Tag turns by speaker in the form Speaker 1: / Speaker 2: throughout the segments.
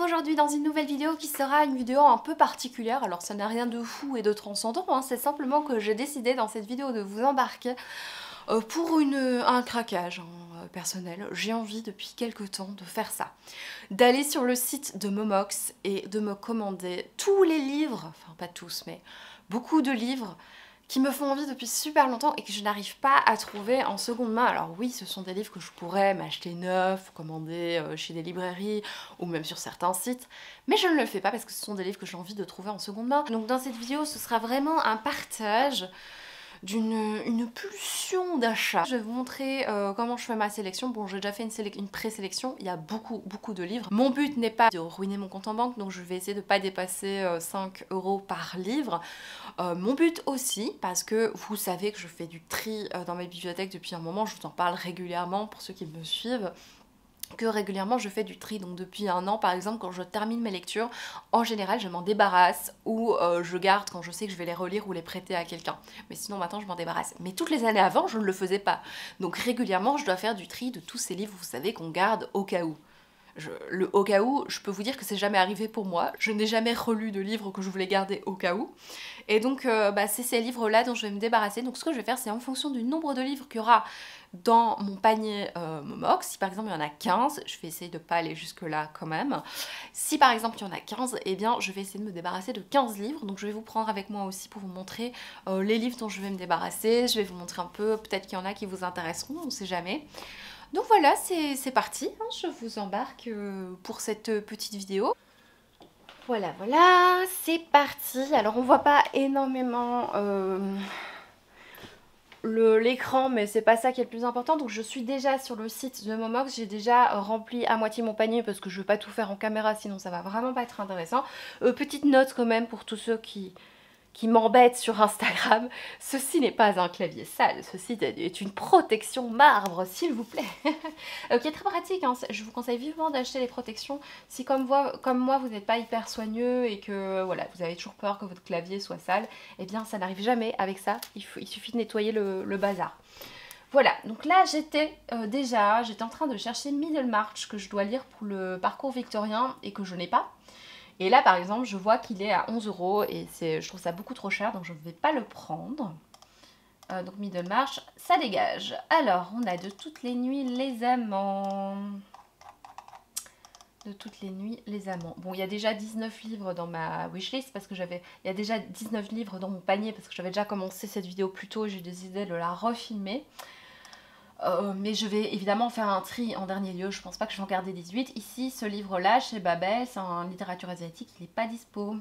Speaker 1: aujourd'hui dans une nouvelle vidéo qui sera une vidéo un peu particulière. Alors ça n'a rien de fou et de transcendant, hein. C'est simplement que j'ai décidé dans cette vidéo de vous embarquer pour un craquage personnel. J'ai envie depuis quelques temps de faire ça. D'aller sur le site de Momox et de me commander tous les livres, enfin pas tous mais beaucoup de livres qui me font envie depuis super longtemps et que je n'arrive pas à trouver en seconde main. Alors oui, ce sont des livres que je pourrais m'acheter neufs, commander chez des librairies ou même sur certains sites, mais je ne le fais pas parce que ce sont des livres que j'ai envie de trouver en seconde main. Donc dans cette vidéo, ce sera vraiment un partage d'une pulsion d'achat. Je vais vous montrer comment je fais ma sélection. Bon, j'ai déjà fait une présélection, il y a beaucoup de livres. Mon but n'est pas de ruiner mon compte en banque, donc je vais essayer de ne pas dépasser 5 € par livre. Mon but aussi, parce que vous savez que je fais du tri dans mes bibliothèques depuis un moment, je vous en parle régulièrement pour ceux qui me suivent, que régulièrement je fais du tri. Donc depuis un an par exemple, quand je termine mes lectures, en général je m'en débarrasse ou je garde quand je sais que je vais les relire ou les prêter à quelqu'un. Mais sinon maintenant je m'en débarrasse. Mais toutes les années avant je ne le faisais pas. Donc régulièrement je dois faire du tri de tous ces livres, vous savez, qu'on garde au cas où. Le au cas où, je peux vous dire que c'est jamais arrivé pour moi. Je n'ai jamais relu de livres que je voulais garder au cas où. Et donc c'est ces livres-là dont je vais me débarrasser. Donc ce que je vais faire, c'est en fonction du nombre de livres qu'il y aura dans mon panier Momox. Si par exemple il y en a 15, je vais essayer de pas aller jusque là quand même. Si par exemple il y en a 15, eh bien je vais essayer de me débarrasser de 15 livres. Donc je vais vous prendre avec moi aussi pour vous montrer les livres dont je vais me débarrasser. Je vais vous montrer un peu, peut-être qu'il y en a qui vous intéresseront, on sait jamais. Donc voilà, c'est parti, hein, je vous embarque pour cette petite vidéo. Voilà, c'est parti. Alors on voit pas énormément l'écran, mais c'est pas ça qui est le plus important. Donc je suis déjà sur le site de Momox, j'ai déjà rempli à moitié mon panier parce que je veux pas tout faire en caméra, sinon ça va vraiment pas être intéressant. Petite note quand même pour tous ceux qui m'embête sur Instagram, ceci n'est pas un clavier sale, ceci est une protection marbre, s'il vous plaît. Qui est très pratique, hein. Je vous conseille vivement d'acheter les protections si comme moi vous n'êtes pas hyper soigneux et que voilà, vous avez toujours peur que votre clavier soit sale, eh bien ça n'arrive jamais avec ça, il suffit de nettoyer le bazar. Voilà, donc là j'étais en train de chercher Middlemarch que je dois lire pour le parcours victorien et que je n'ai pas. Et là par exemple je vois qu'il est à 11 € et je trouve ça beaucoup trop cher, donc je ne vais pas le prendre. Donc Middlemarch, ça dégage. Alors on a De toutes les nuits les amants. De toutes les nuits les amants. Bon, il y a déjà 19 livres dans ma wishlist parce que il y a déjà 19 livres dans mon panier parce que j'avais déjà commencé cette vidéo plus tôt et j'ai décidé de la refilmer. Mais je vais évidemment faire un tri en dernier lieu, je pense pas que je vais en garder 18. Ici, ce livre-là, chez Babel, c'est en littérature asiatique, il n'est pas dispo.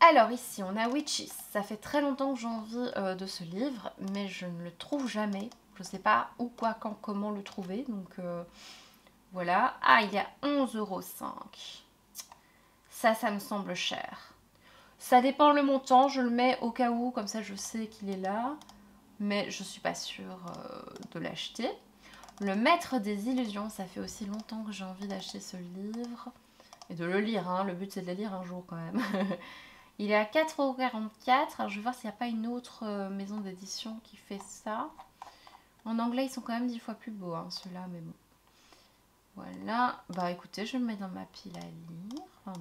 Speaker 1: Alors ici, on a Witches. Ça fait très longtemps que j'ai envie de ce livre, mais je ne le trouve jamais. Je sais pas où, quoi, quand, comment le trouver, donc voilà. Ah, il y a 11,05 €. Ça me semble cher. Ça dépend le montant, je le mets au cas où, comme ça je sais qu'il est là. Mais je suis pas sûre de l'acheter. Le Maître des illusions, ça fait aussi longtemps que j'ai envie d'acheter ce livre. Et de le lire, hein. Le but c'est de le lire un jour quand même. Il est à 4,44 €. Alors je vais voir s'il n'y a pas une autre maison d'édition qui fait ça. En anglais ils sont quand même 10 fois plus beaux, hein, ceux-là, mais bon. Voilà. Bah écoutez, je le mets dans ma pile à lire. Enfin,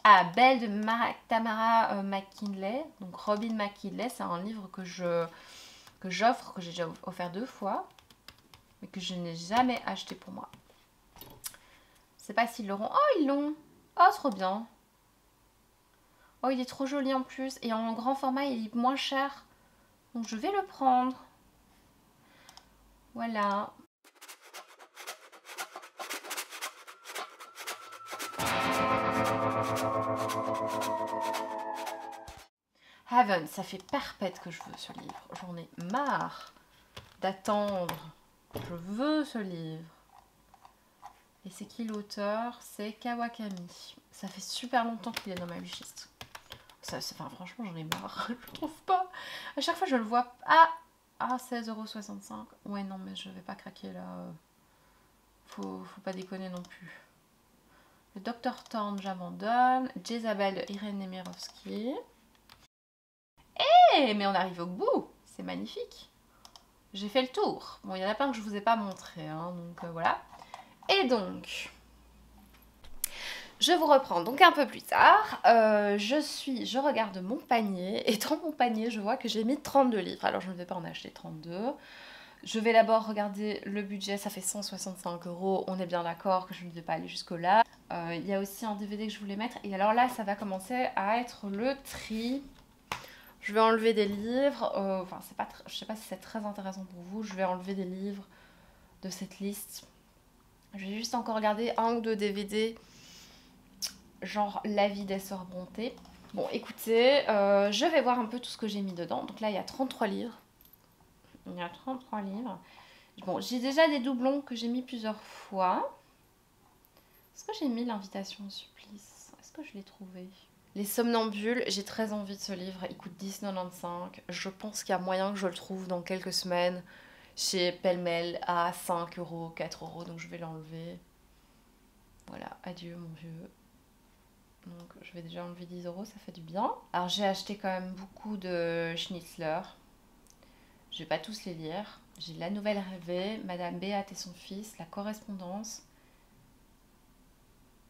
Speaker 1: Ah, Belle de Tamara McKinley. Donc Robin McKinley, c'est un livre que j'offre, que j'ai déjà offert 2 fois, mais que je n'ai jamais acheté pour moi. Je sais pas s'ils l'auront. Oh, ils l'ont. Oh, trop bien. Oh, il est trop joli en plus. Et en grand format, il est moins cher. Donc je vais le prendre. Voilà. Haven, ça fait perpète que je veux ce livre. J'en ai marre d'attendre. Je veux ce livre. Et c'est qui l'auteur? C'est Kawakami. Ça fait super longtemps qu'il est dans ma wishlist. Enfin, franchement, j'en ai marre. Je le trouve pas. À chaque fois, je le vois. Ah, 16,65 €. Ouais, non, mais je vais pas craquer là. Faut pas déconner non plus. Le Docteur Thorne, j'abandonne. Jezabel de Irène Nemirovsky. Mais on arrive au bout. C'est magnifique. J'ai fait le tour. Bon, il y en a plein que je vous ai pas montré, hein, donc voilà. Et donc, Je vous reprends donc un peu plus tard, je regarde mon panier et dans mon panier je vois que j'ai mis 32 livres, alors je ne vais pas en acheter 32. Je vais d'abord regarder le budget, ça fait 165 €, on est bien d'accord que je ne vais pas aller jusque là. Il y a aussi un DVD que je voulais mettre et alors là ça va commencer à être le tri. Je vais enlever des livres, enfin c'est pas, je sais pas si c'est très intéressant pour vous, je vais enlever des livres de cette liste. Je vais juste encore regarder un ou deux DVD. Genre La vie des sœurs Brontë. Bon écoutez, je vais voir un peu tout ce que j'ai mis dedans. Donc là il y a 33 livres. Il y a 33 livres. Bon, j'ai déjà des doublons que j'ai mis plusieurs fois. Est-ce que j'ai mis l'invitation au supplice? Est-ce que je l'ai trouvé? Les Somnambules, j'ai très envie de ce livre. Il coûte 10,95 €. Je pense qu'il y a moyen que je le trouve dans quelques semaines chez Pêle-Mêle à 5 €, 4 €. Donc je vais l'enlever. Voilà, adieu mon vieux. Donc je vais déjà enlever 10 €, ça fait du bien. Alors j'ai acheté quand même beaucoup de Schnitzler. Je vais pas tous les lire. J'ai La Nouvelle Rêvée, Madame Béate et son fils, La Correspondance.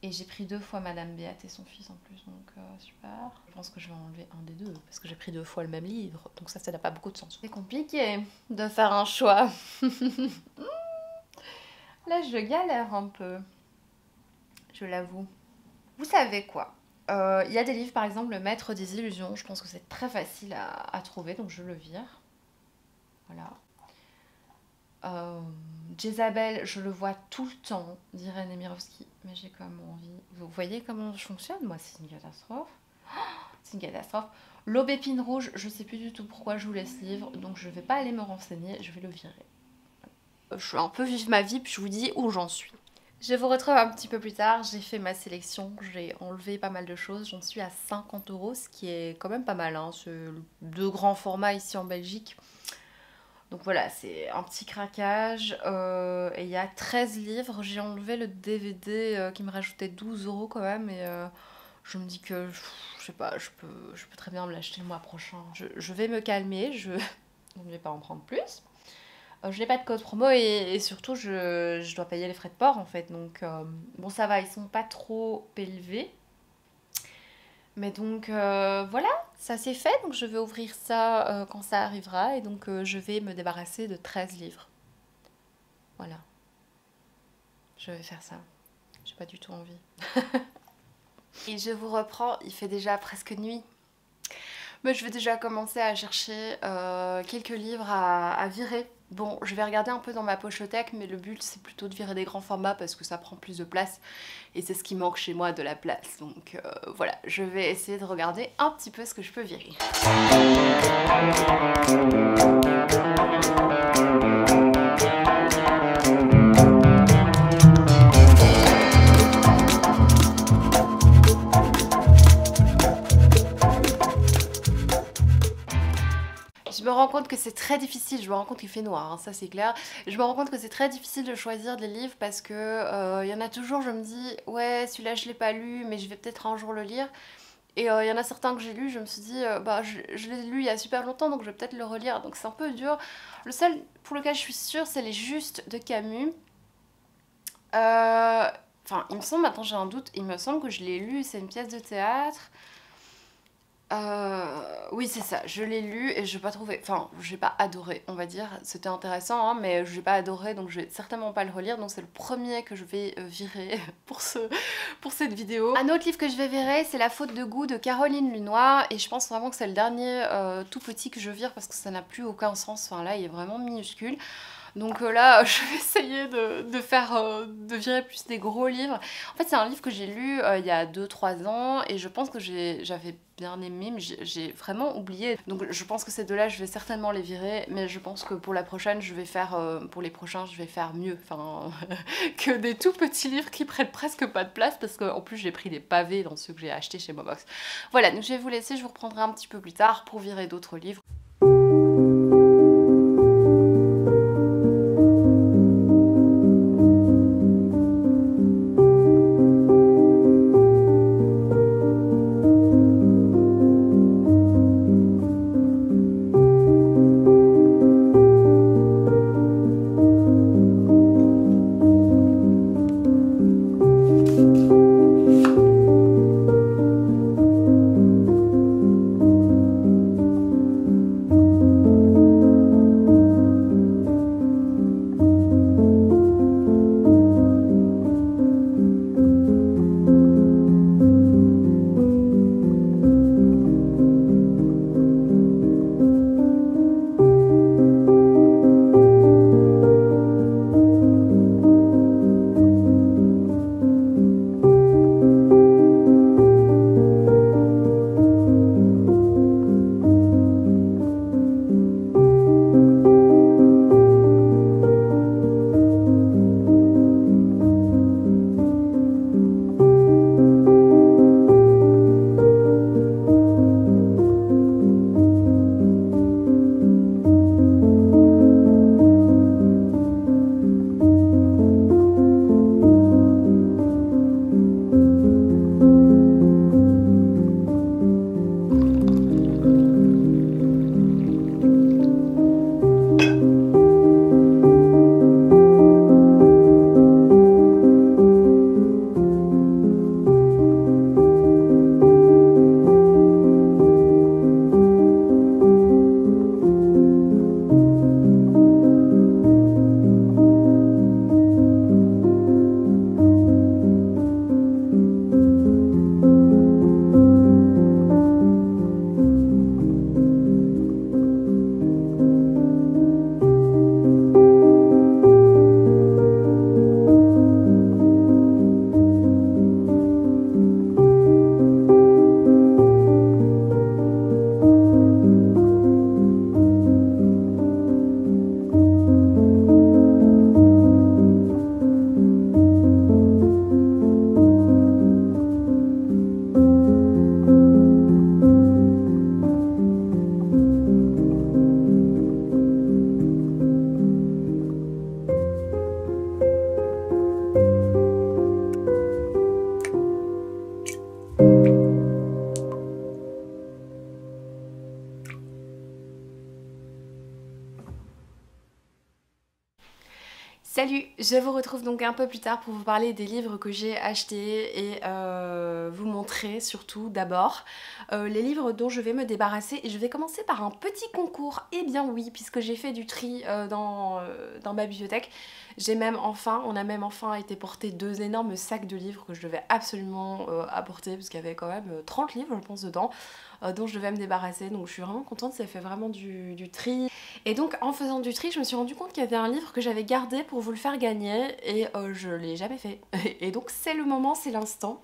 Speaker 1: Et j'ai pris 2 fois Madame Béate et son fils en plus, donc super. Je pense que je vais enlever un des deux, parce que j'ai pris 2 fois le même livre, donc ça n'a pas beaucoup de sens. C'est compliqué de faire un choix. Là je galère un peu, je l'avoue. Vous savez quoi? Il y a des livres, par exemple, Le Maître des Illusions. Je pense que c'est très facile à trouver, donc je le vire. Voilà. Jézabel, je le vois tout le temps, d'Irène Nemirovsky, mais j'ai quand même envie. Vous voyez comment je fonctionne? Moi, c'est une catastrophe. C'est une catastrophe. L'Aubépine Rouge, je sais plus du tout pourquoi je voulais ce livre, donc je vais pas aller me renseigner, je vais le virer. Je suis un peu vive ma vie, puis je vous dis où j'en suis. Je vous retrouve un petit peu plus tard, j'ai fait ma sélection, j'ai enlevé pas mal de choses, j'en suis à 50 €, ce qui est quand même pas mal, hein. C'est de grands formats ici en Belgique. Donc voilà, c'est un petit craquage, et il y a 13 livres, j'ai enlevé le DVD qui me rajoutait 12 € quand même, et je me dis que, je sais pas, je peux très bien me l'acheter le mois prochain. Je vais me calmer, je ne vais pas en prendre plus. Je n'ai pas de code promo et surtout je dois payer les frais de port en fait, donc bon ça va, ils sont pas trop élevés. Mais donc voilà, ça c'est fait, donc je vais ouvrir ça quand ça arrivera et donc je vais me débarrasser de 13 livres. Voilà, je vais faire ça, j'ai pas du tout envie. Et je vous reprends, il fait déjà presque nuit. Mais je vais déjà commencer à chercher quelques livres à virer. Bon, je vais regarder un peu dans ma pochothèque, mais le but c'est plutôt de virer des grands formats parce que ça prend plus de place et c'est ce qui manque chez moi, de la place. Donc voilà, je vais essayer de regarder un petit peu ce que je peux virer. Je me rends compte que c'est très difficile, je me rends compte qu'il fait noir, hein, ça c'est clair. Je me rends compte que c'est très difficile de choisir des livres parce que y en a toujours, je me dis, ouais, celui-là je l'ai pas lu, mais je vais peut-être un jour le lire. Et il y en a certains que j'ai lus, je me suis dit, bah je l'ai lu il y a super longtemps, donc je vais peut-être le relire, donc c'est un peu dur. Le seul pour lequel je suis sûre, c'est Les Justes de Camus. Enfin, il me semble, maintenant j'ai un doute, il me semble que je l'ai lu, c'est une pièce de théâtre. Oui c'est ça, je l'ai lu et je n'ai pas trouvé, enfin j'ai pas adoré on va dire, c'était intéressant hein, mais je n'ai pas adoré donc je vais certainement pas le relire, donc c'est le premier que je vais virer pour cette vidéo. Un autre livre que je vais virer c'est La Faute de goût de Caroline Lunoy et je pense vraiment que c'est le dernier tout petit que je vire parce que ça n'a plus aucun sens, enfin là il est vraiment minuscule. Donc là, je vais essayer de virer plus des gros livres. En fait, c'est un livre que j'ai lu il y a 2-3 ans et je pense que j'avais bien aimé, mais j'ai vraiment oublié. Donc je pense que ces deux-là, je vais certainement les virer, mais je pense que pour la prochaine, je vais faire, pour les prochains, je vais faire mieux. Enfin, que des tout petits livres qui prennent presque pas de place parce qu'en plus, j'ai pris des pavés dans ceux que j'ai achetés chez Momox. Voilà, donc je vais vous laisser, je vous reprendrai un petit peu plus tard pour virer d'autres livres. Je vous retrouve donc un peu plus tard pour vous parler des livres que j'ai achetés et vous montrer surtout d'abord les livres dont je vais me débarrasser. Et je vais commencer par un petit concours. Eh bien oui, puisque j'ai fait du tri dans ma bibliothèque. On a même enfin été porter 2 énormes sacs de livres que je devais absolument apporter, parce qu'il y avait quand même 30 livres je pense dedans, dont je devais me débarrasser. Donc je suis vraiment contente, ça fait vraiment du tri. Et donc en faisant du tri, je me suis rendu compte qu'il y avait un livre que j'avais gardé pour vous le faire gagner et je l'ai jamais fait. Et donc c'est le moment, c'est l'instant.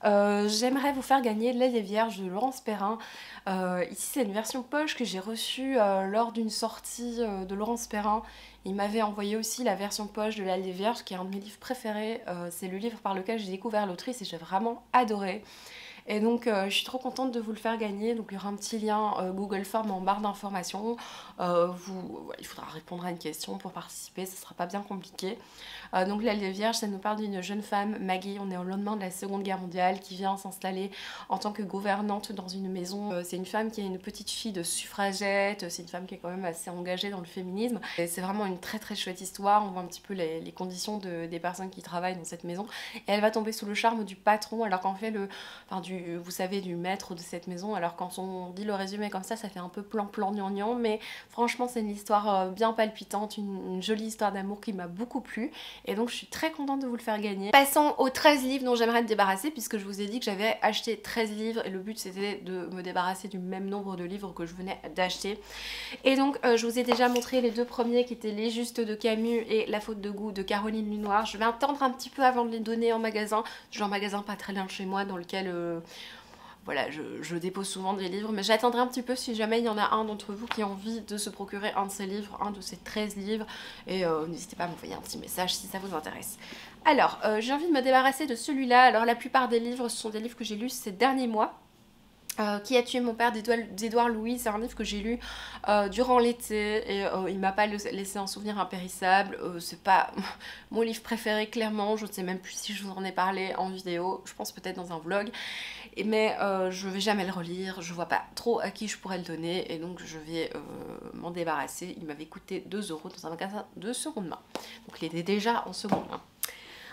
Speaker 1: J'aimerais vous faire gagner L'Allié Vierge de Laurence Perrin. Ici c'est une version poche que j'ai reçue lors d'une sortie de Laurence Perrin. Il m'avait envoyé aussi la version poche de L'Allié Vierge qui est un de mes livres préférés. C'est le livre par lequel j'ai découvert l'autrice et j'ai vraiment adoré. Et donc je suis trop contente de vous le faire gagner. Donc il y aura un petit lien Google Form en barre d'informations. Il faudra répondre à une question pour participer, ce sera pas bien compliqué. Donc L'Allié Vierge, ça nous parle d'une jeune femme, Maggie, on est au lendemain de la Seconde Guerre mondiale, qui vient s'installer en tant que gouvernante dans une maison. C'est une femme qui est une petite fille de suffragette, c'est une femme qui est quand même assez engagée dans le féminisme. Et c'est vraiment une très très chouette histoire, on voit un petit peu les conditions des personnes qui travaillent dans cette maison. Et elle va tomber sous le charme du patron, alors qu'en fait vous savez, du maître de cette maison. Alors quand on dit le résumé comme ça fait un peu plan-plan gnangnan, mais franchement c'est une histoire bien palpitante, une jolie histoire d'amour qui m'a beaucoup plu. Et donc je suis très contente de vous le faire gagner. Passons aux 13 livres dont j'aimerais me débarrasser, puisque je vous ai dit que j'avais acheté 13 livres et le but c'était de me débarrasser du même nombre de livres que je venais d'acheter. Et donc je vous ai déjà montré les 2 premiers qui étaient Les Justes de Camus et La Faute de goût de Caroline Lunoir. Je vais attendre un petit peu avant de les donner en magasin. J'ai un magasin pas très loin de chez moi dans lequel voilà, je dépose souvent des livres, mais j'attendrai un petit peu si jamais il y en a un d'entre vous qui a envie de se procurer un de ces livres, un de ces 13 livres, et n'hésitez pas à m'envoyer un petit message si ça vous intéresse. Alors, j'ai envie de me débarrasser de celui-là. Alors la plupart des livres, ce sont des livres que j'ai lus ces derniers mois. Qui a tué mon père d'Édouard Louis, c'est un livre que j'ai lu durant l'été et il m'a pas laissé un souvenir impérissable. C'est pas mon livre préféré clairement, je ne sais même plus si je vous en ai parlé en vidéo, je pense peut-être dans un vlog, mais je vais jamais le relire, je vois pas trop à qui je pourrais le donner et donc je vais m'en débarrasser. Il m'avait coûté 2 € dans un magasin de seconde main, donc il était déjà en seconde main.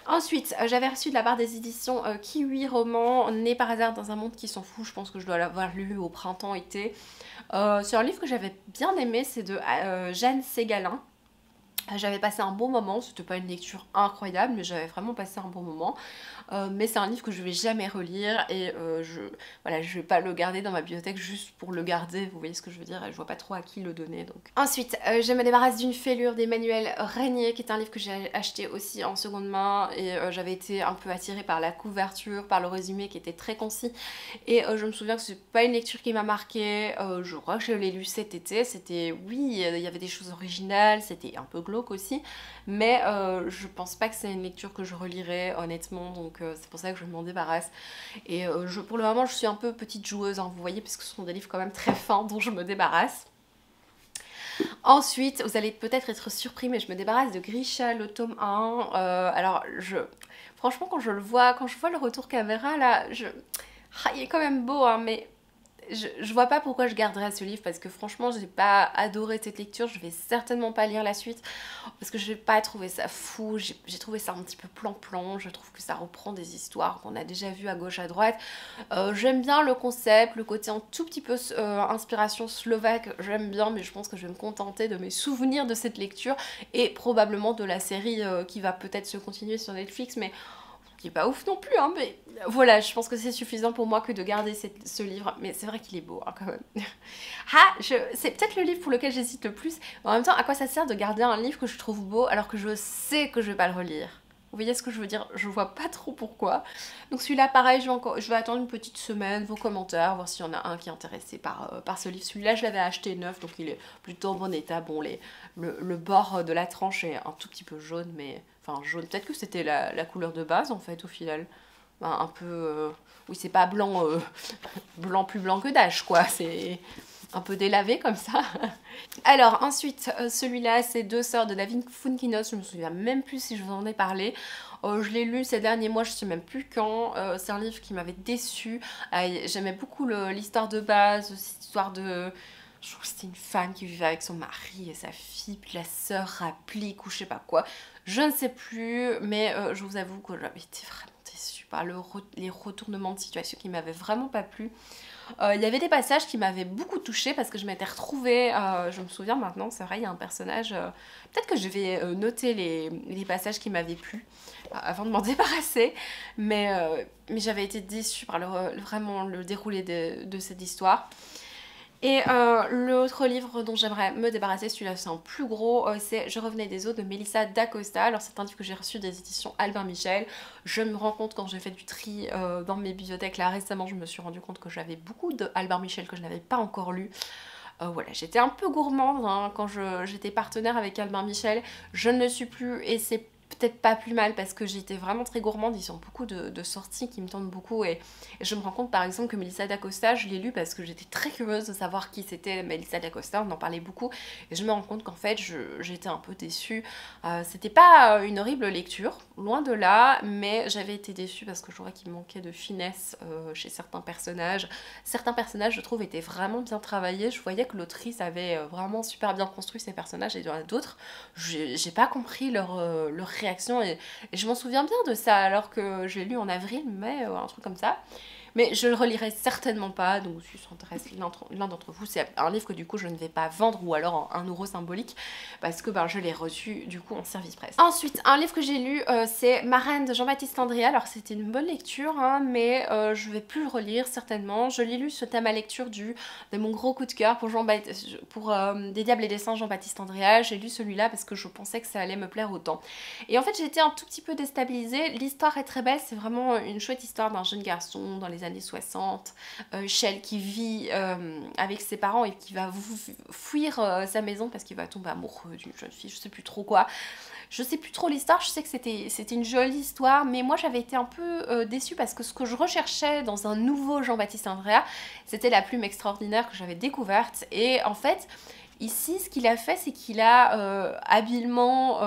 Speaker 1: Ensuite, j'avais reçu de la part des éditions Kiwi Roman, Né par hasard dans un monde qui s'en fout, je pense que je dois l'avoir lu au printemps-été. C'est un livre que j'avais bien aimé, c'est de Jeanne Ségalin. J'avais passé un bon moment, c'était pas une lecture incroyable, mais j'avais vraiment passé un bon moment. Mais c'est un livre que je vais jamais relire et voilà, je vais pas le garder dans ma bibliothèque juste pour le garder, vous voyez ce que je veux dire, et je vois pas trop à qui le donner donc. Ensuite, je me débarrasse d'une fêlure d'Emmanuel Régnier, qui est un livre que j'ai acheté aussi en seconde main et j'avais été un peu attirée par la couverture, par le résumé qui était très concis et je me souviens que c'est pas une lecture qui m'a marquée, je crois que je l'ai lu cet été, c'était, oui, il y avait des choses originales, c'était un peu glauque aussi, mais je pense pas que c'est une lecture que je relirai honnêtement, donc c'est pour ça que je m'en débarrasse. Et pour le moment je suis un peu petite joueuse, hein, vous voyez, parce que ce sont des livres quand même très fins dont je me débarrasse. Ensuite, vous allez peut-être être surpris, mais je me débarrasse de Grisha, le tome 1. Alors, franchement, quand je vois le retour caméra, là, il est quand même beau, hein, mais je vois pas pourquoi je garderais ce livre, parce que franchement, j'ai pas adoré cette lecture. Je vais certainement pas lire la suite, parce que je vais pas trouver ça fou. J'ai trouvé ça un petit peu plan-plan. Je trouve que ça reprend des histoires qu'on a déjà vues à gauche à droite. J'aime bien le concept, le côté un tout petit peu inspiration slovaque, j'aime bien, mais je pense que je vais me contenter de mes souvenirs de cette lecture et probablement de la série qui va peut-être se continuer sur Netflix, mais qui est pas ouf non plus, hein, mais voilà, je pense que c'est suffisant pour moi que de garder ce livre, mais c'est vrai qu'il est beau, hein, quand même. C'est peut-être le livre pour lequel j'hésite le plus, mais en même temps, à quoi ça sert de garder un livre que je trouve beau alors que je sais que je vais pas le relire? Vous voyez ce que je veux dire? Je vois pas trop pourquoi. Donc celui-là, pareil, je vais attendre une petite semaine, vos commentaires, voir s'il y en a un qui est intéressé par ce livre. Celui-là, je l'avais acheté neuf, donc il est plutôt en bon état. Bon, le bord de la tranche est un tout petit peu jaune, mais... Enfin, jaune, peut-être que c'était la couleur de base, en fait, au final. Enfin, un peu... Oui, c'est pas blanc, blanc plus blanc que d'âge, quoi. C'est... un peu délavé comme ça. Alors ensuite, celui-là, c'est Deux sœurs de David Founkinos. Je me souviens même plus si je vous en ai parlé. Je l'ai lu ces derniers mois, je sais même plus quand. C'est un livre qui m'avait déçue. J'aimais beaucoup l'histoire de base, cette histoire de... Je trouve que c'était une femme qui vivait avec son mari et sa fille, puis la sœur rapplique ou je sais pas quoi. Je ne sais plus, mais je vous avoue que j'avais été vraiment déçue par les retournements de situation qui m'avaient vraiment pas plu. Il y avait des passages qui m'avaient beaucoup touchée parce que je m'étais retrouvée, je me souviens maintenant, c'est vrai, il y a un personnage, peut-être que je vais noter les passages qui m'avaient plu avant de m'en débarrasser, mais j'avais été déçue par vraiment le déroulé de cette histoire. Et l'autre livre dont j'aimerais me débarrasser, celui-là c'est un plus gros, c'est Je revenais des eaux de Melissa d'Acosta. Alors c'est un livre que j'ai reçu des éditions Albin Michel. Je me rends compte quand j'ai fait du tri dans mes bibliothèques là récemment, je me suis rendu compte que j'avais beaucoup de Albin Michel que je n'avais pas encore lu. Voilà, j'étais un peu gourmande hein, quand j'étais partenaire avec Albin Michel. Je ne le suis plus et c'est peut-être pas plus mal parce que j'étais vraiment très gourmande. Ils ont beaucoup de sorties qui me tentent beaucoup et je me rends compte par exemple que Melissa d'Acosta, je l'ai lu parce que j'étais très curieuse de savoir qui c'était Melissa d'Acosta, on en parlait beaucoup et je me rends compte qu'en fait j'étais un peu déçue. C'était pas une horrible lecture, loin de là, mais j'avais été déçue parce que je trouvais qu'il manquait de finesse chez certains personnages. Certains personnages je trouve étaient vraiment bien travaillés, je voyais que l'autrice avait vraiment super bien construit ses personnages et il y en a d'autres, j'ai pas compris leur réaction et je m'en souviens bien de ça alors que je l'ai lu en avril, mai, un truc comme ça. Mais je le relirai certainement pas, donc si ça intéresse l'un d'entre vous, c'est un livre que du coup je ne vais pas vendre ou alors en 1 € symbolique parce que ben, je l'ai reçu du coup en service presse. Ensuite, un livre que j'ai lu, c'est Marraine de Jean-Baptiste Andréa. Alors c'était une bonne lecture, hein, mais je vais plus le relire certainement. Je l'ai lu suite à ma lecture de mon gros coup de cœur pour Des Diables et des Saints Jean-Baptiste Andréa. J'ai lu celui-là parce que je pensais que ça allait me plaire autant. Et en fait j'ai été un tout petit peu déstabilisée. L'histoire est très belle, c'est vraiment une chouette histoire d'un jeune garçon dans les années 60, Shell qui vit avec ses parents et qui va fuir sa maison parce qu'il va tomber amoureux d'une jeune fille, je sais plus trop quoi. Je sais plus trop l'histoire, je sais que c'était une jolie histoire, mais moi j'avais été un peu déçue parce que ce que je recherchais dans un nouveau Jean-Baptiste Andréa, c'était la plume extraordinaire que j'avais découverte. Et en fait, ici, ce qu'il a fait, c'est qu'il a habilement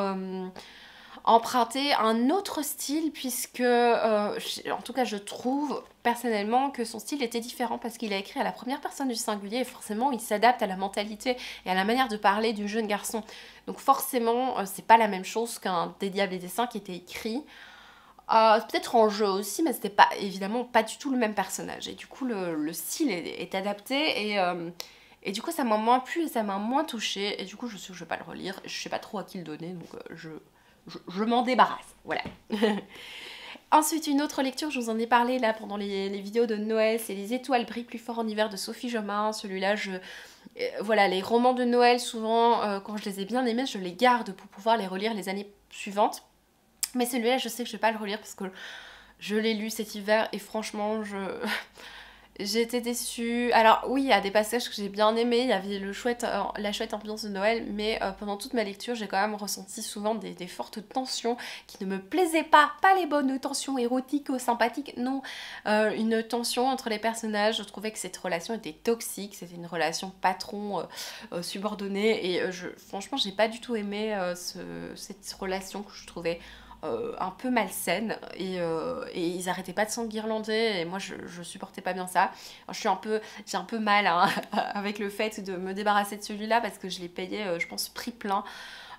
Speaker 1: emprunter un autre style puisque, en tout cas je trouve personnellement que son style était différent parce qu'il a écrit à la première personne du singulier et forcément il s'adapte à la mentalité et à la manière de parler du jeune garçon. Donc forcément c'est pas la même chose qu'un Des Diables et des Saints qui était écrit peut-être en jeu aussi, mais c'était pas évidemment pas du tout le même personnage et du coup le style est adapté et du coup ça m'a moins plu et ça m'a moins touchée et du coup je sais que je vais pas le relire, je sais pas trop à qui le donner donc je m'en débarrasse, voilà. Ensuite, une autre lecture, je vous en ai parlé là pendant les vidéos de Noël, c'est Les étoiles brillent plus fort en hiver de Sophie Jomain. Celui-là, voilà, les romans de Noël, souvent, quand je les ai bien aimés, je les garde pour pouvoir les relire les années suivantes. Mais celui-là, je sais que je vais pas le relire parce que je l'ai lu cet hiver et franchement, j'ai été déçue. Alors oui, il y a des passages que j'ai bien aimés, il y avait la chouette ambiance de Noël, mais pendant toute ma lecture, j'ai quand même ressenti souvent des fortes tensions qui ne me plaisaient pas. Pas les bonnes tensions érotiques ou sympathiques, non. Une tension entre les personnages, je trouvais que cette relation était toxique, c'était une relation patron-subordonné, et franchement, j'ai pas du tout aimé cette relation que je trouvais un peu malsaine et ils arrêtaient pas de s'enguirlander et moi je supportais pas bien ça. Alors, j'ai un peu mal hein, avec le fait de me débarrasser de celui-là parce que je l'ai payé je pense prix plein.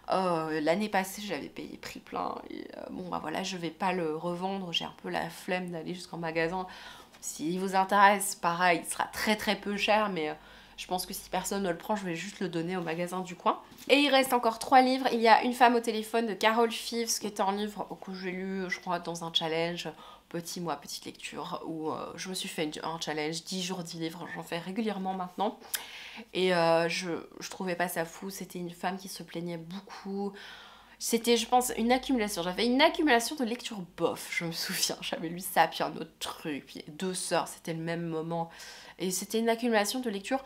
Speaker 1: L'année passée j'avais payé prix plein et bon bah voilà, je vais pas le revendre, j'ai un peu la flemme d'aller jusqu'en magasin. S'il vous intéresse, pareil, il sera très très peu cher, mais je pense que si personne ne le prend, je vais juste le donner au magasin du coin. Et il reste encore 3 livres. Il y a Une femme au téléphone de Carol Fives, qui est un livre que j'ai lu, je crois, dans un challenge. Petite lecture, où je me suis fait un challenge, 10 jours 10 livres, j'en fais régulièrement maintenant. Et je trouvais pas ça fou, c'était une femme qui se plaignait beaucoup. C'était, je pense, une accumulation. J'avais une accumulation de lectures bof, je me souviens. J'avais lu ça, puis un autre truc, puis 2 sœurs, c'était le même moment. Et c'était une accumulation de lectures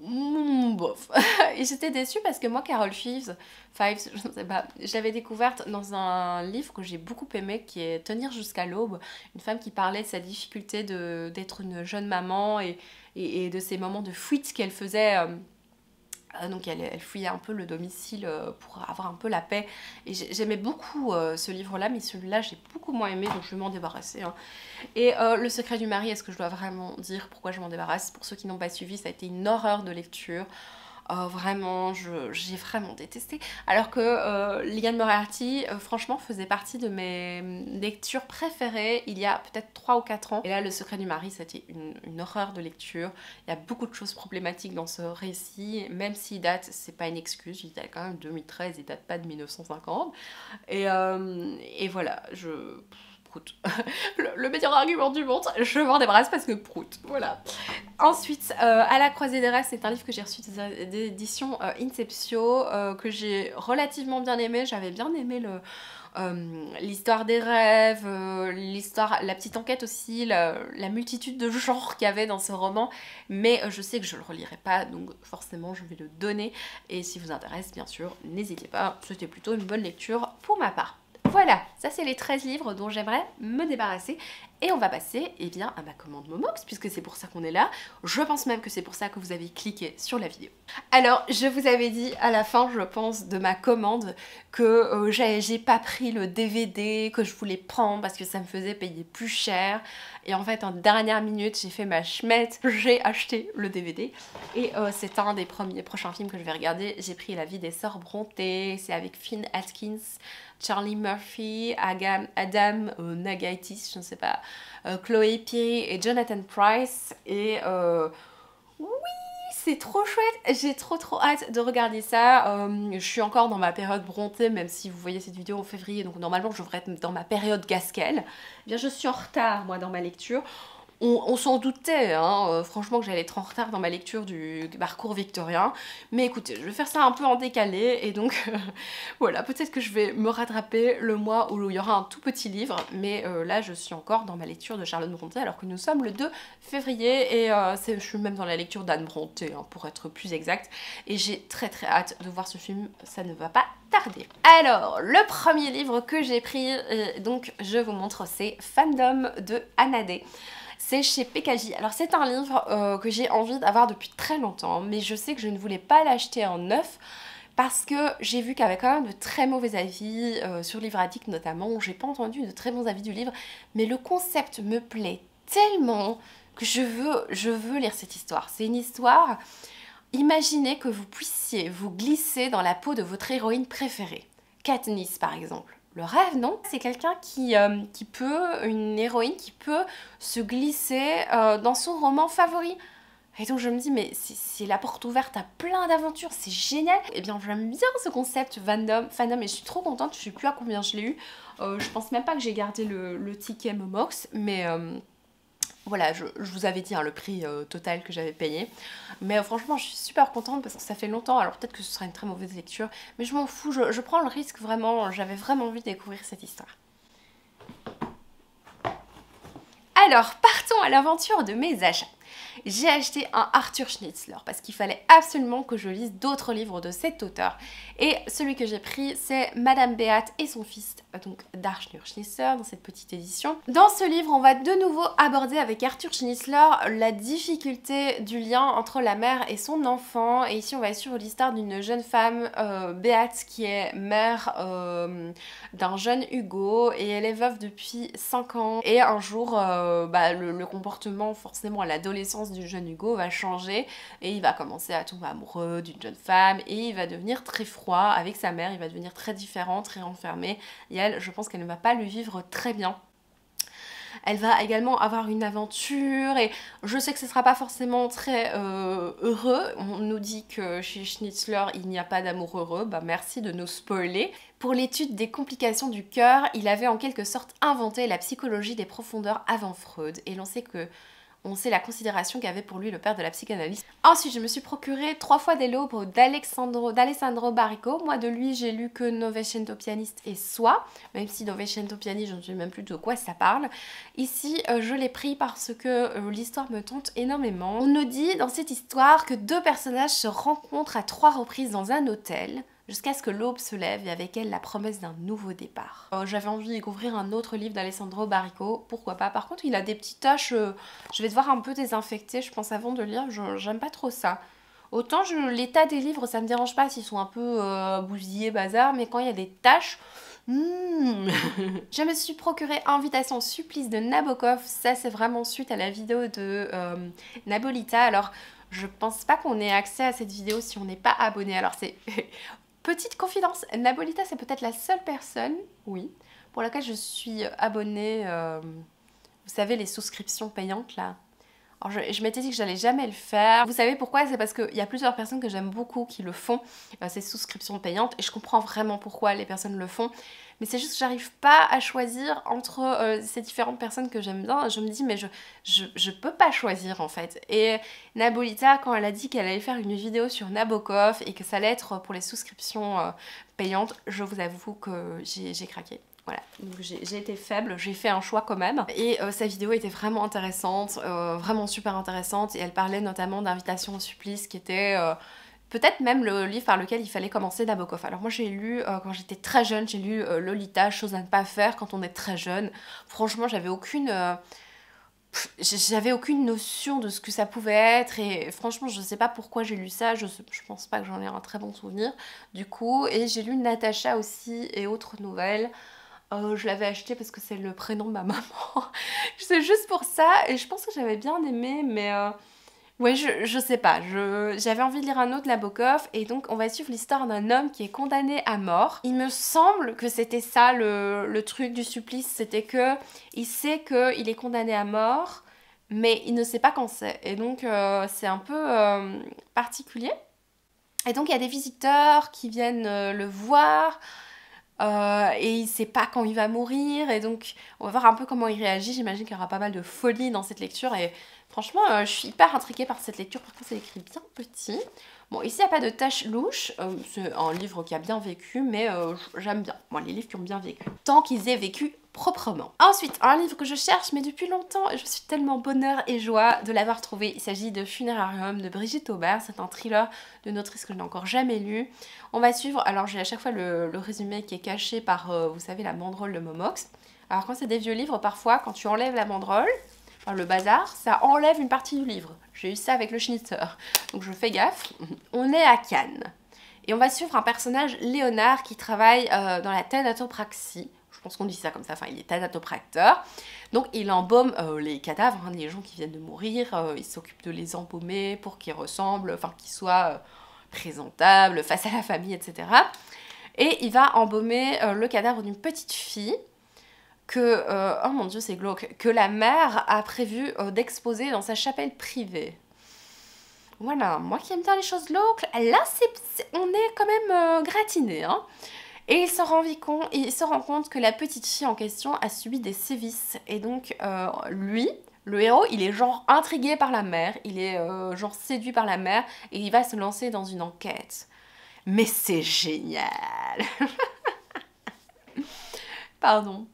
Speaker 1: bof. Et j'étais déçue parce que moi, Carol Fives, je ne sais pas, je l'avais découverte dans un livre que j'ai beaucoup aimé qui est Tenir jusqu'à l'aube. Une femme qui parlait de sa difficulté d'être une jeune maman et de ces moments de fuite qu'elle faisait Donc elle fouillait un peu le domicile pour avoir un peu la paix. Et j'aimais beaucoup ce livre-là, mais celui-là j'ai beaucoup moins aimé, donc je vais m'en débarrasser. Hein. Et Le secret du mari, est-ce que je dois vraiment dire pourquoi je m'en débarrasse? Pour ceux qui n'ont pas suivi, ça a été une horreur de lecture. Vraiment, j'ai vraiment détesté. Alors que Liane Moriarty, franchement, faisait partie de mes lectures préférées il y a peut-être 3 ou 4 ans. Et là, Le secret du mari, c'était une horreur de lecture. Il y a beaucoup de choses problématiques dans ce récit, même s'il date, c'est pas une excuse, il date quand même de 2013, il date pas de 1950. Et voilà, Prout. Le meilleur argument du monde, je m'en débarrasse parce que Prout, voilà. Ensuite, À la croisée des rêves, c'est un livre que j'ai reçu des éditions Inceptio, que j'ai relativement bien aimé. J'avais bien aimé l'histoire des rêves, la petite enquête aussi, la multitude de genres qu'il y avait dans ce roman, mais je sais que je le relirai pas, donc forcément je vais le donner, et si vous intéresse, bien sûr, n'hésitez pas, c'était plutôt une bonne lecture pour ma part. Voilà, ça c'est les 13 livres dont j'aimerais me débarrasser. Et on va passer à ma commande Momox, puisque c'est pour ça qu'on est là. Je pense même que c'est pour ça que vous avez cliqué sur la vidéo. Alors, je vous avais dit à la fin, je pense, de ma commande que j'ai pas pris le DVD que je voulais prendre parce que ça me faisait payer plus cher. Et en fait, en dernière minute, j'ai fait ma chmette, j'ai acheté le DVD. Et c'est un des prochains films que je vais regarder. J'ai pris La vie des sœurs Brontë, c'est avec Finn Atkins, Charlie Murphy, Adam Nagaitis, je ne sais pas, Chloé Piri et Jonathan Pryce. Et oui, c'est trop chouette, j'ai trop hâte de regarder ça. Je suis encore dans ma période Brontë, même si vous voyez cette vidéo en février, donc normalement je devrais être dans ma période Gaskell. Eh bien, je suis en retard moi dans ma lecture. On s'en doutait, hein, franchement, que j'allais être en retard dans ma lecture du parcours victorien. Mais écoutez, je vais faire ça un peu en décalé, et donc voilà, peut-être que je vais me rattraper le mois où il y aura un tout petit livre. Mais là, je suis encore dans ma lecture de Charlotte Brontë, alors que nous sommes le 2 février, et je suis même dans la lecture d'Anne Brontë, hein, pour être plus exact. Et j'ai très hâte de voir ce film, ça ne va pas tarder. Alors, le premier livre que j'ai pris, donc je vous montre, c'est Fandom de Hannah-Dee. C'est chez PKJ. Alors c'est un livre que j'ai envie d'avoir depuis très longtemps, mais je sais que je ne voulais pas l'acheter en neuf parce que j'ai vu qu'il y avait quand même de très mauvais avis sur Livre Addict notamment. J'ai pas entendu de très bons avis du livre, mais le concept me plaît tellement que je veux lire cette histoire. C'est une histoire, imaginez que vous puissiez vous glisser dans la peau de votre héroïne préférée. Katniss par exemple. Le rêve, non? C'est quelqu'un une héroïne qui peut se glisser dans son roman favori. Et donc je me dis, mais c'est la porte ouverte à plein d'aventures, c'est génial. Et bien j'aime bien ce concept fandom, et je suis trop contente, je sais plus à combien je l'ai eu. Je pense même pas que j'ai gardé le ticket Momox, mais voilà, je vous avais dit hein, le prix total que j'avais payé. Mais franchement, je suis super contente parce que ça fait longtemps. Alors peut-être que ce sera une très mauvaise lecture, mais je m'en fous, je prends le risque vraiment. J'avais vraiment envie de découvrir cette histoire. Alors, partons à l'aventure de mes achats. J'ai acheté un Arthur Schnitzler parce qu'il fallait absolument que je lise d'autres livres de cet auteur. Et celui que j'ai pris, c'est Madame Beate et son fils, donc d'Arthur Schnitzler, dans cette petite édition. Dans ce livre, on va de nouveau aborder avec Arthur Schnitzler la difficulté du lien entre la mère et son enfant. Et ici, on va suivre l'histoire d'une jeune femme, Beate, qui est mère d'un jeune Hugo, et elle est veuve depuis 5 ans. Et un jour, le comportement forcément à l'adolescence du jeune Hugo va changer et il va commencer à tomber amoureux d'une jeune femme et il va devenir très froid avec sa mère, il va devenir très différent, très renfermé, et elle, je pense qu'elle ne va pas le vivre très bien. Elle va également avoir une aventure et je sais que ce ne sera pas forcément très heureux. On nous dit que chez Schnitzler il n'y a pas d'amour heureux, bah merci de nous spoiler. Pour l'étude des complications du cœur, il avait en quelque sorte inventé la psychologie des profondeurs avant Freud, et on sait la considération qu'avait pour lui le père de la psychanalyse. Ensuite, je me suis procuré 3 fois des livres d'Alessandro Baricco. Moi, de lui, j'ai lu que Novecento Pianiste et Soi, même si Novecento Pianiste, je ne sais même plus de quoi ça parle. Ici, je l'ai pris parce que l'histoire me tente énormément. On nous dit dans cette histoire que 2 personnages se rencontrent à 3 reprises dans un hôtel, jusqu'à ce que l'aube se lève et avec elle la promesse d'un nouveau départ. J'avais envie de découvrir un autre livre d'Alessandro Baricco, pourquoi pas. Par contre, il a des petites taches, je vais devoir un peu désinfecter, je pense, avant de lire, j'aime pas trop ça. Autant l'état des livres, ça me dérange pas s'ils sont un peu bousillés, bazar, mais quand il y a des taches... Je me suis procuré Invitation supplice de Nabokov. Ça, c'est vraiment suite à la vidéo de Nabolita. Alors, je pense pas qu'on ait accès à cette vidéo si on n'est pas abonné. Alors, c'est... Petite confidence, Nabolita, c'est peut-être la seule personne, oui, pour laquelle je suis abonnée... vous savez, les souscriptions payantes, là. Alors je m'étais dit que j'allais jamais le faire. Vous savez pourquoi? C'est parce qu'il y a plusieurs personnes que j'aime beaucoup qui le font, ces souscriptions payantes, et je comprends vraiment pourquoi les personnes le font. Mais c'est juste que j'arrive pas à choisir entre ces différentes personnes que j'aime bien. Je me dis mais je peux pas choisir en fait. Et Nabolita, quand elle a dit qu'elle allait faire une vidéo sur Nabokov et que ça allait être pour les souscriptions payantes, je vous avoue que j'ai craqué. Voilà, donc j'ai été faible, j'ai fait un choix quand même. Et sa vidéo était vraiment intéressante, vraiment super intéressante. Et elle parlait notamment d'Invitation au supplice, qui était peut-être même le livre par lequel il fallait commencer Nabokov. Alors moi j'ai lu, quand j'étais très jeune, j'ai lu Lolita, Chose à ne pas faire quand on est très jeune. Franchement, j'avais aucune notion de ce que ça pouvait être et franchement je sais pas pourquoi j'ai lu ça, je pense pas que j'en ai un très bon souvenir du coup. Et j'ai lu Natacha aussi et autres nouvelles. Je l'avais acheté parce que c'est le prénom de ma maman. C'est juste pour ça et je pense que j'avais bien aimé mais ouais je sais pas, j'avais envie de lire un autre Nabokov et donc on va suivre l'histoire d'un homme qui est condamné à mort. Il me semble que c'était ça le truc du supplice, c'était que il sait qu'il est condamné à mort mais il ne sait pas quand c'est et donc c'est un peu particulier. Et donc il y a des visiteurs qui viennent le voir. Et il sait pas quand il va mourir et donc on va voir un peu comment il réagit. J'imagine qu'il y aura pas mal de folie dans cette lecture et franchement je suis hyper intriguée par cette lecture. Par contre c'est écrit bien petit. Bon ici il n'y a pas de taches louches, c'est un livre qui a bien vécu mais j'aime bien, moi les livres qui ont bien vécu, tant qu'ils aient vécu proprement. Ensuite, un livre que je cherche mais depuis longtemps et je suis tellement bonheur et joie de l'avoir trouvé. Il s'agit de Funérarium de Brigitte Aubert. C'est un thriller d'une autrice que je n'ai encore jamais lu. On va suivre, alors j'ai à chaque fois le résumé qui est caché par, vous savez, la banderole de Momox. Alors quand c'est des vieux livres, parfois, quand tu enlèves la banderole, enfin, le bazar, ça enlève une partie du livre. J'ai eu ça avec le Schnitzer, donc je fais gaffe. On est à Cannes. Et on va suivre un personnage, Léonard, qui travaille dans la thanatopraxie. Je pense qu'on dit ça comme ça, enfin il est thanatopracteur. Donc il embaume les cadavres, hein, les gens qui viennent de mourir, il s'occupe de les embaumer pour qu'ils ressemblent, enfin qu'ils soient présentables face à la famille, etc. Et il va embaumer le cadavre d'une petite fille que, oh mon dieu c'est glauque, que la mère a prévu d'exposer dans sa chapelle privée. Voilà, moi qui aime bien les choses glauques, là on est quand même gratiné, hein. Et il se rend compte que la petite fille en question a subi des sévices. Et donc, lui, le héros, il est genre intrigué par la mère, il est genre séduit par la mère, et il va se lancer dans une enquête. Mais c'est génial. Pardon.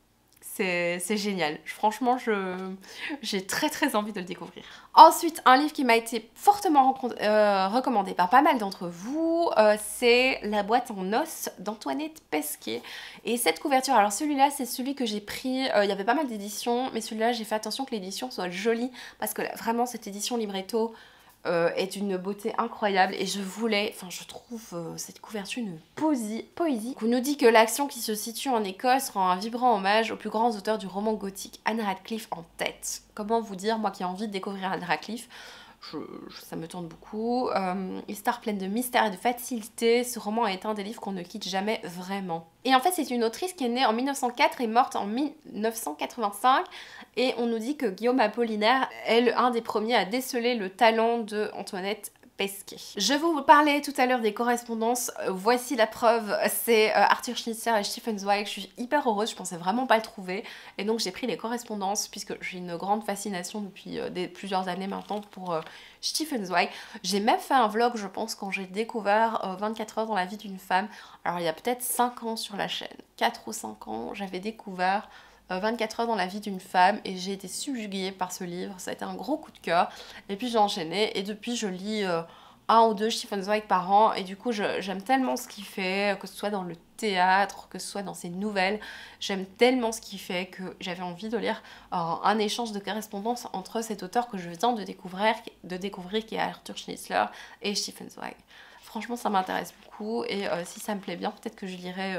Speaker 1: C'est génial. Franchement, j'ai très envie de le découvrir. Ensuite, un livre qui m'a été fortement recommandé par pas mal d'entre vous, c'est La boîte en os d'Antoinette Pesquet. Et cette couverture, alors celui-là, c'est celui que j'ai pris, il y avait pas mal d'éditions, mais celui-là, j'ai fait attention que l'édition soit jolie, parce que vraiment, cette édition libretto est d'une beauté incroyable et je trouve cette couverture une poésie. On nous dit que l'action qui se situe en Écosse rend un vibrant hommage aux plus grands auteurs du roman gothique, Anne Radcliffe en tête. Comment vous dire, moi qui ai envie de découvrir Anne Radcliffe, ça me tente beaucoup. Histoire pleine de mystère et de facilité, ce roman est un des livres qu'on ne quitte jamais vraiment. Et en fait, c'est une autrice qui est née en 1904 et morte en 1985. Et on nous dit que Guillaume Apollinaire est un des premiers à déceler le talent de Antoinette Pesquet. Je vous parlais tout à l'heure des correspondances, voici la preuve, c'est Arthur Schnitzler et Stephen Zweig. Je suis hyper heureuse, je pensais vraiment pas le trouver et donc j'ai pris les correspondances puisque j'ai une grande fascination depuis plusieurs années maintenant pour Stephen Zweig. J'ai même fait un vlog je pense quand j'ai découvert 24 heures dans la vie d'une femme, alors il y a peut-être 5 ans sur la chaîne, 4 ou 5 ans j'avais découvert 24 heures dans la vie d'une femme et j'ai été subjuguée par ce livre, ça a été un gros coup de cœur et puis j'ai enchaîné et depuis je lis un ou deux Stefan Zweig par an, et du coup j'aime tellement ce qu'il fait, que ce soit dans le théâtre, que ce soit dans ses nouvelles, j'aime tellement ce qu'il fait que j'avais envie de lire un échange de correspondance entre cet auteur que je viens de découvrir qui est Arthur Schnitzler et Stefan Zweig. Franchement ça m'intéresse beaucoup, et si ça me plaît bien, peut-être que je lirai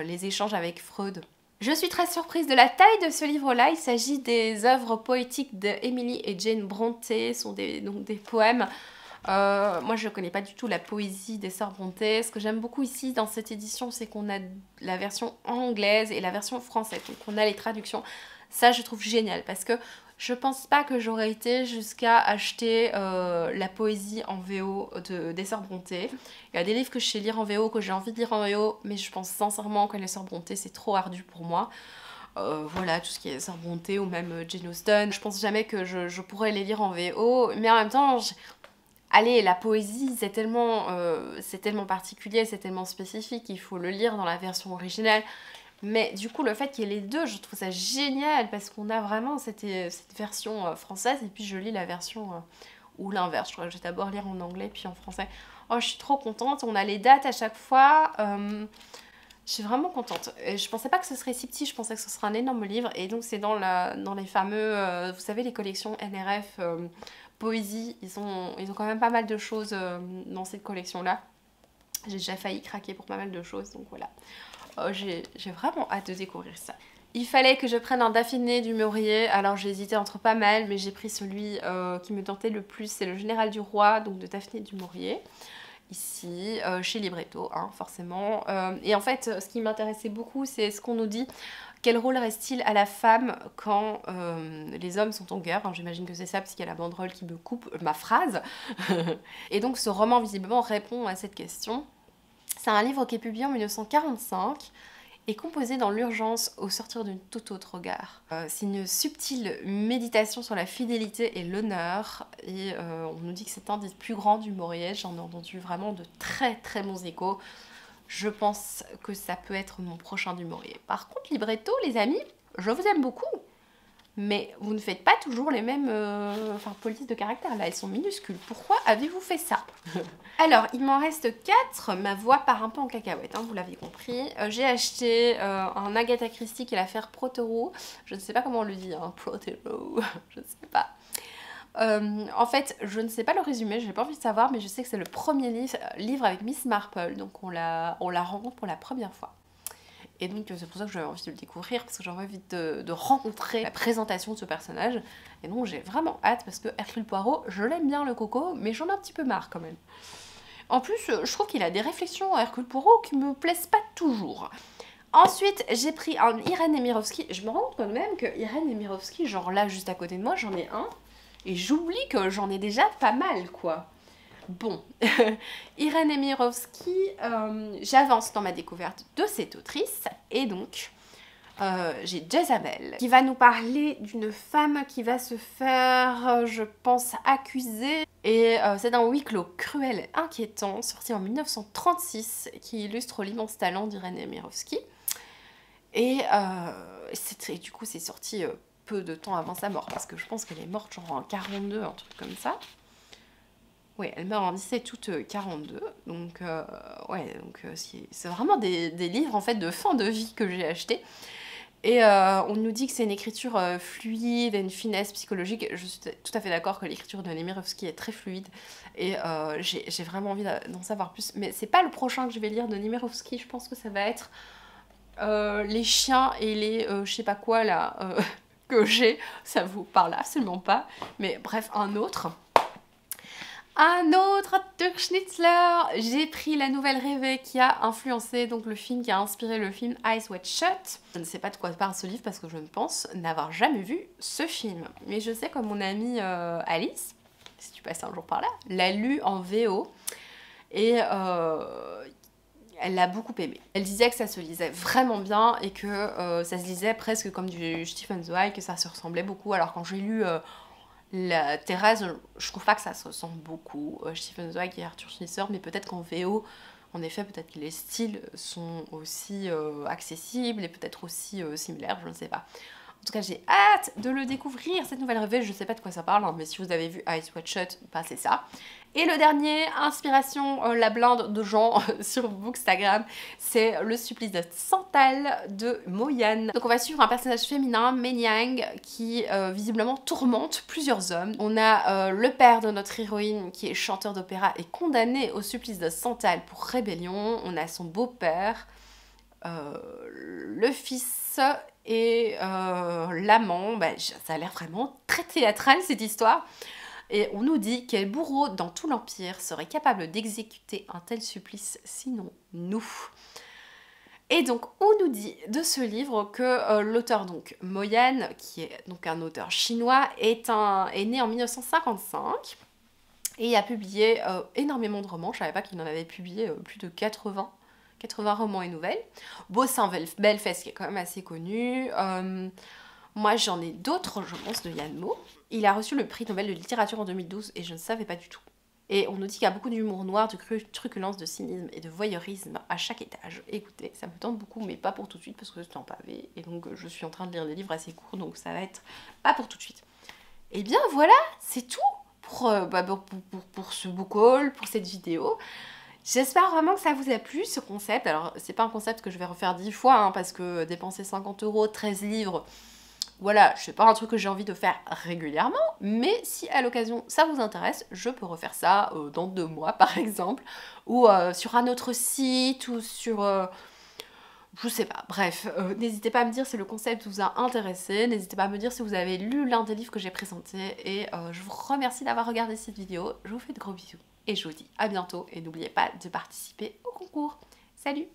Speaker 1: les échanges avec Freud. Je suis très surprise de la taille de ce livre-là. Il s'agit des œuvres poétiques de Emily et Jane Brontë, ce sont donc des poèmes. Moi je ne connais pas du tout la poésie des sœurs Brontë. Ce que j'aime beaucoup ici dans cette édition, c'est qu'on a la version anglaise et la version française, donc on a les traductions. Ça je trouve génial, parce que je pense pas que j'aurais été jusqu'à acheter la poésie en VO des sœurs Brontë. Il y a des livres que je sais lire en VO, que j'ai envie de lire en VO, mais je pense sincèrement que les sœurs Brontë c'est trop ardu pour moi. Voilà, tout ce qui est sœurs Brontë ou même Jane Austen, je pense jamais que je pourrais les lire en VO, mais en même temps, allez, la poésie c'est tellement particulier, c'est tellement spécifique, il faut le lire dans la version originale. Mais du coup, le fait qu'il y ait les deux, je trouve ça génial, parce qu'on a vraiment cette version française, et puis je lis la version, ou l'inverse, je crois que je vais d'abord lire en anglais, puis en français. Oh, je suis trop contente, on a les dates à chaque fois, je suis vraiment contente. Et je pensais pas que ce serait si petit, je pensais que ce serait un énorme livre, et donc c'est dans les fameux, vous savez, les collections NRF Poésie, ils ont quand même pas mal de choses dans cette collection-là. J'ai déjà failli craquer pour pas mal de choses, donc voilà. Oh, j'ai vraiment hâte de découvrir ça. Il fallait que je prenne un Daphné du Maurier, alors j'ai hésité entre pas mal, mais j'ai pris celui qui me tentait le plus, c'est le Général du Roi, donc de Daphné du Maurier, ici, chez Libretto, hein, forcément. Et en fait, ce qui m'intéressait beaucoup, c'est ce qu'on nous dit, quel rôle reste-t-il à la femme quand les hommes sont en guerre, hein, j'imagine que c'est ça, parce qu'il y a la banderole qui me coupe ma phrase. Et donc ce roman, visiblement, répond à cette question. C'est un livre qui est publié en 1945 et composé dans l'urgence au sortir d'une toute autre gare. C'est une subtile méditation sur la fidélité et l'honneur, et on nous dit que c'est un des plus grands du Maurier. J'en ai entendu vraiment de très très bons échos. Je pense que ça peut être mon prochain du Maurier. Par contre, Libretto, les amis, je vous aime beaucoup. Mais vous ne faites pas toujours les mêmes polices de caractère, là, elles sont minuscules. Pourquoi avez-vous fait ça? Alors, il m'en reste 4, ma voix part un peu en cacahuète, hein, vous l'avez compris. J'ai acheté un Agatha Christie qui est l'affaire Protheroe. Je ne sais pas comment on le dit, hein, Protheroe, je ne sais pas. En fait, je ne sais pas le résumé, j'ai pas envie de savoir, mais je sais que c'est le premier livre avec Miss Marple, donc on la rencontre pour la première fois. Et donc c'est pour ça que j'avais envie de le découvrir, parce que j'avais envie de rencontrer la présentation de ce personnage. Et donc j'ai vraiment hâte, parce que Hercule Poirot, je l'aime bien le coco, mais j'en ai un petit peu marre quand même. En plus, je trouve qu'il a des réflexions à Hercule Poirot qui me plaisent pas toujours. Ensuite, j'ai pris un Irène Nemirovsky. Je me rends compte quand même que Irène Nemirovsky, genre là, juste à côté de moi, j'en ai un. Et j'oublie que j'en ai déjà pas mal, quoi. Bon, Irène Nemirovsky, j'avance dans ma découverte de cette autrice, et donc j'ai Jezabel qui va nous parler d'une femme qui va se faire, je pense, accuser, et c'est un huis clos cruel et inquiétant, sorti en 1936, qui illustre l'immense talent d'Irène Nemirovsky, et du coup c'est sorti peu de temps avant sa mort, parce que je pense qu'elle est morte genre en 42, un truc comme ça. Oui, elle meurt en 17 août 42, donc ouais, donc c'est vraiment des livres en fait de fin de vie que j'ai achetés. Et on nous dit que c'est une écriture fluide et une finesse psychologique. Je suis tout à fait d'accord que l'écriture de Nemirovsky est très fluide, et j'ai vraiment envie d'en savoir plus. Mais c'est pas le prochain que je vais lire de Nemirovsky, je pense que ça va être les chiens et les je sais pas quoi là que j'ai. Ça vous parle absolument pas, mais bref, un autre Arthur Schnitzler. J'ai pris La Nouvelle Rêvée, qui a influencé donc le film, qui a inspiré le film Eyes Wide Shut. Je ne sais pas de quoi parle ce livre, parce que je ne pense n'avoir jamais vu ce film. Mais je sais que mon amie Alice, si tu passes un jour par là, l'a lu en VO, et elle l'a beaucoup aimé. Elle disait que ça se lisait vraiment bien, et que ça se lisait presque comme du Stefan Zweig, que ça se ressemblait beaucoup. Alors quand j'ai lu la Thérèse, je trouve pas que ça se ressemble beaucoup, Stefan Zweig et Arthur Schnitzler, mais peut-être qu'en VO, en effet, peut-être que les styles sont aussi accessibles, et peut-être aussi similaires, je ne sais pas. En tout cas, j'ai hâte de le découvrir, cette nouvelle revue. Je sais pas de quoi ça parle, hein, mais si vous avez vu Eyes Wide Shut, bah c'est ça. Et le dernier, inspiration, la blinde de gens sur Bookstagram, c'est Le supplice de Santal de Moyane. Donc on va suivre un personnage féminin, Menyang, qui visiblement tourmente plusieurs hommes. On a le père de notre héroïne qui est chanteur d'opéra et condamné au supplice de Santal pour rébellion. On a son beau-père, le fils et l'amant. Bah, ça a l'air vraiment très théâtral cette histoire. Et on nous dit quel bourreau dans tout l'Empire serait capable d'exécuter un tel supplice, sinon nous. Et donc on nous dit de ce livre que l'auteur donc Moyane, qui est donc un auteur chinois, est né en 1955 et a publié énormément de romans. Je savais pas qu'il en avait publié plus de 80 romans et nouvelles. Bossin Belfast qui est quand même assez connu. Moi j'en ai d'autres, je pense, de Yann Moix. Il a reçu le prix Nobel de littérature en 2012 et je ne savais pas du tout. Et on nous dit qu'il y a beaucoup d'humour noir, de truculence, de cynisme et de voyeurisme à chaque étage. Écoutez, ça me tente beaucoup, mais pas pour tout de suite parce que c'est en pavé. Et donc je suis en train de lire des livres assez courts, donc ça va être pas pour tout de suite. Et bien voilà, c'est tout pour ce book haul, pour cette vidéo. J'espère vraiment que ça vous a plu, ce concept. Alors, c'est pas un concept que je vais refaire 10 fois, hein, parce que dépenser 50 €, 13 livres... Voilà, c'est pas un truc que j'ai envie de faire régulièrement, mais si à l'occasion ça vous intéresse, je peux refaire ça dans 2 mois par exemple, ou sur un autre site, ou sur... je sais pas, bref, n'hésitez pas à me dire si le concept vous a intéressé, n'hésitez pas à me dire si vous avez lu l'un des livres que j'ai présentés, et je vous remercie d'avoir regardé cette vidéo, je vous fais de gros bisous, et je vous dis à bientôt, et n'oubliez pas de participer au concours. Salut!